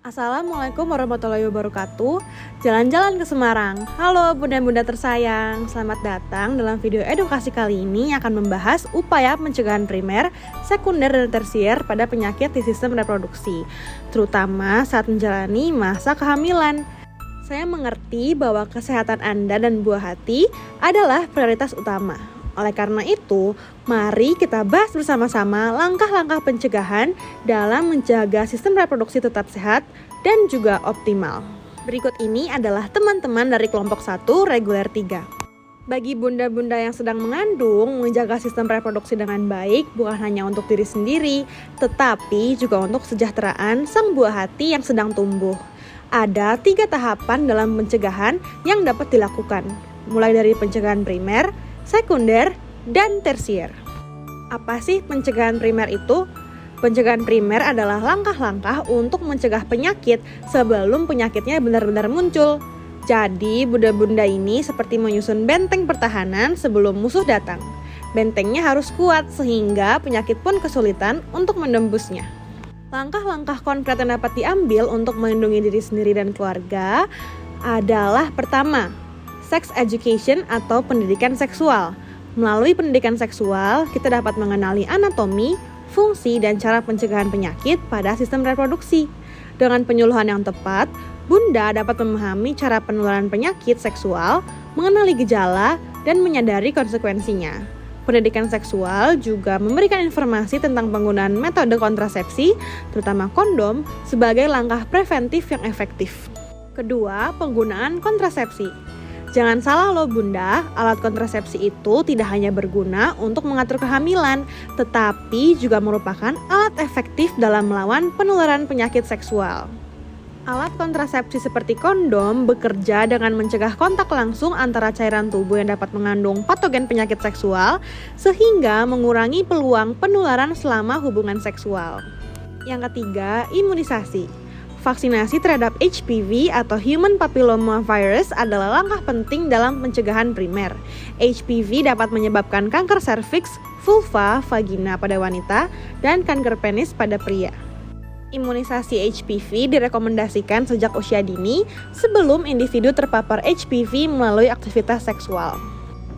Assalamualaikum warahmatullahi wabarakatuh. Jalan-jalan ke Semarang. Halo bunda-bunda tersayang, selamat datang dalam video edukasi kali ini yang akan membahas upaya pencegahan primer, sekunder, dan tersier pada penyakit di sistem reproduksi, terutama saat menjalani masa kehamilan. Saya mengerti bahwa kesehatan Anda dan buah hati adalah prioritas utama. Oleh karena itu, mari kita bahas bersama-sama langkah-langkah pencegahan dalam menjaga sistem reproduksi tetap sehat dan juga optimal. Berikut ini adalah teman-teman dari kelompok 1 reguler 3. Bagi bunda-bunda yang sedang mengandung, menjaga sistem reproduksi dengan baik bukan hanya untuk diri sendiri, tetapi juga untuk kesejahteraan sang buah hati yang sedang tumbuh. Ada 3 tahapan dalam pencegahan yang dapat dilakukan, mulai dari pencegahan primer, sekunder, dan tersier. Apa sih pencegahan primer itu? Pencegahan primer adalah langkah-langkah untuk mencegah penyakit sebelum penyakitnya benar-benar muncul. Jadi, bunda-bunda ini seperti menyusun benteng pertahanan sebelum musuh datang. Bentengnya harus kuat sehingga penyakit pun kesulitan untuk menembusnya. Langkah-langkah konkret yang dapat diambil untuk melindungi diri sendiri dan keluarga adalah pertama, sex education atau pendidikan seksual. Melalui pendidikan seksual, kita dapat mengenali anatomi, fungsi, dan cara pencegahan penyakit pada sistem reproduksi. Dengan penyuluhan yang tepat, bunda dapat memahami cara penularan penyakit seksual, mengenali gejala, dan menyadari konsekuensinya. Pendidikan seksual juga memberikan informasi tentang penggunaan metode kontrasepsi, terutama kondom, sebagai langkah preventif yang efektif. Kedua, penggunaan kontrasepsi. Jangan salah loh bunda, alat kontrasepsi itu tidak hanya berguna untuk mengatur kehamilan, tetapi juga merupakan alat efektif dalam melawan penularan penyakit seksual. Alat kontrasepsi seperti kondom bekerja dengan mencegah kontak langsung antara cairan tubuh yang dapat mengandung patogen penyakit seksual, sehingga mengurangi peluang penularan selama hubungan seksual. Yang ketiga, imunisasi. Vaksinasi terhadap HPV atau Human Papilloma Virus adalah langkah penting dalam pencegahan primer. HPV dapat menyebabkan kanker serviks, vulva, vagina pada wanita, dan kanker penis pada pria. Imunisasi HPV direkomendasikan sejak usia dini sebelum individu terpapar HPV melalui aktivitas seksual.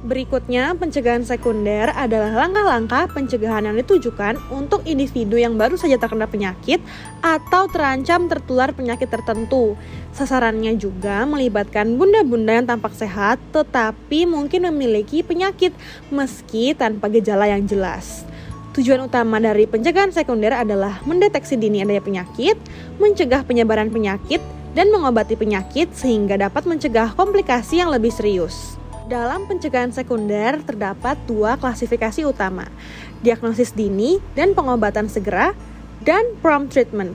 Berikutnya, pencegahan sekunder adalah langkah-langkah pencegahan yang ditujukan untuk individu yang baru saja terkena penyakit atau terancam tertular penyakit tertentu. Sasarannya juga melibatkan bunda-bunda yang tampak sehat tetapi mungkin memiliki penyakit meski tanpa gejala yang jelas. Tujuan utama dari pencegahan sekunder adalah mendeteksi dini adanya penyakit, mencegah penyebaran penyakit, dan mengobati penyakit sehingga dapat mencegah komplikasi yang lebih serius. Dalam pencegahan sekunder terdapat 2 klasifikasi utama, diagnosis dini dan pengobatan segera, dan prompt treatment.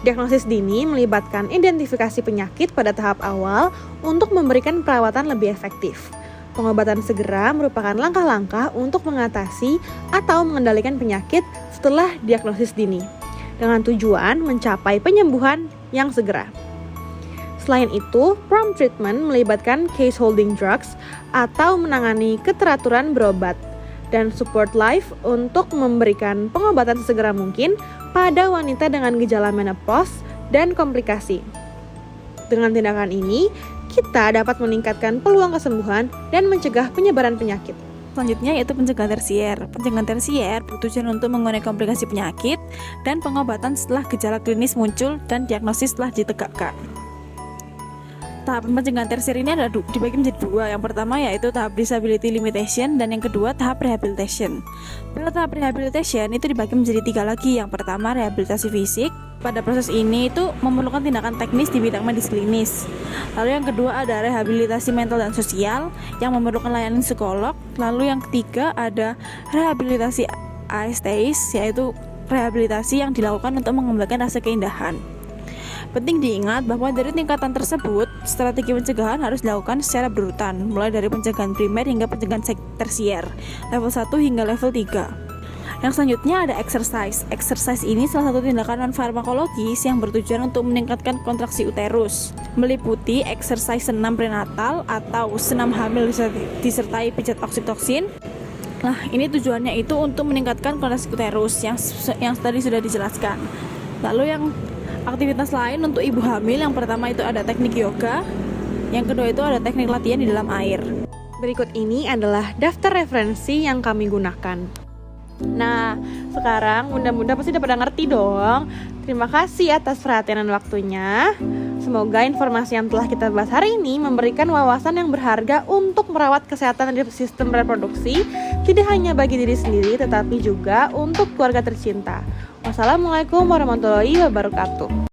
Diagnosis dini melibatkan identifikasi penyakit pada tahap awal untuk memberikan perawatan lebih efektif. Pengobatan segera merupakan langkah-langkah untuk mengatasi atau mengendalikan penyakit setelah diagnosis dini, dengan tujuan mencapai penyembuhan yang segera. Selain itu, prompt treatment melibatkan case holding drugs atau menangani keteraturan berobat dan support life untuk memberikan pengobatan sesegera mungkin pada wanita dengan gejala menopause dan komplikasi. Dengan tindakan ini, kita dapat meningkatkan peluang kesembuhan dan mencegah penyebaran penyakit. Selanjutnya yaitu pencegahan tersier. Pencegahan tersier bertujuan untuk mengurangi komplikasi penyakit dan pengobatan setelah gejala klinis muncul dan diagnosis telah ditegakkan. Tahap pencegahan tersier ini ada dibagi menjadi 2. Yang pertama yaitu tahap disability limitation dan yang kedua tahap rehabilitation. Pada tahap rehabilitation itu dibagi menjadi 3 lagi. Yang pertama rehabilitasi fisik. Pada proses ini itu memerlukan tindakan teknis di bidang medis klinis. Lalu yang kedua ada rehabilitasi mental dan sosial yang memerlukan layanan psikolog. Lalu yang ketiga ada rehabilitasi aesthetis yaitu rehabilitasi yang dilakukan untuk mengembalikan rasa keindahan. Penting diingat bahwa dari tingkatan tersebut, strategi pencegahan harus dilakukan secara berurutan, mulai dari pencegahan primer hingga pencegahan tersier, level 1 hingga level 3. Yang selanjutnya ada exercise. Exercise ini salah satu tindakan non-farmakologis yang bertujuan untuk meningkatkan kontraksi uterus, meliputi exercise senam prenatal atau senam hamil disertai pijat oksitoksin. Nah, ini tujuannya itu untuk meningkatkan kontraksi uterus yang tadi sudah dijelaskan. Lalu yang Aktivitas lain untuk ibu hamil, yang pertama itu ada teknik yoga, yang kedua itu ada teknik latihan di dalam air. Berikut ini adalah daftar referensi yang kami gunakan. Nah, sekarang bunda-bunda pasti udah pada ngerti dong. Terima kasih atas perhatian dan waktunya. Semoga informasi yang telah kita bahas hari ini memberikan wawasan yang berharga untuk merawat kesehatan di sistem reproduksi, tidak hanya bagi diri sendiri tetapi juga untuk keluarga tercinta. Wassalamualaikum warahmatullahi wabarakatuh.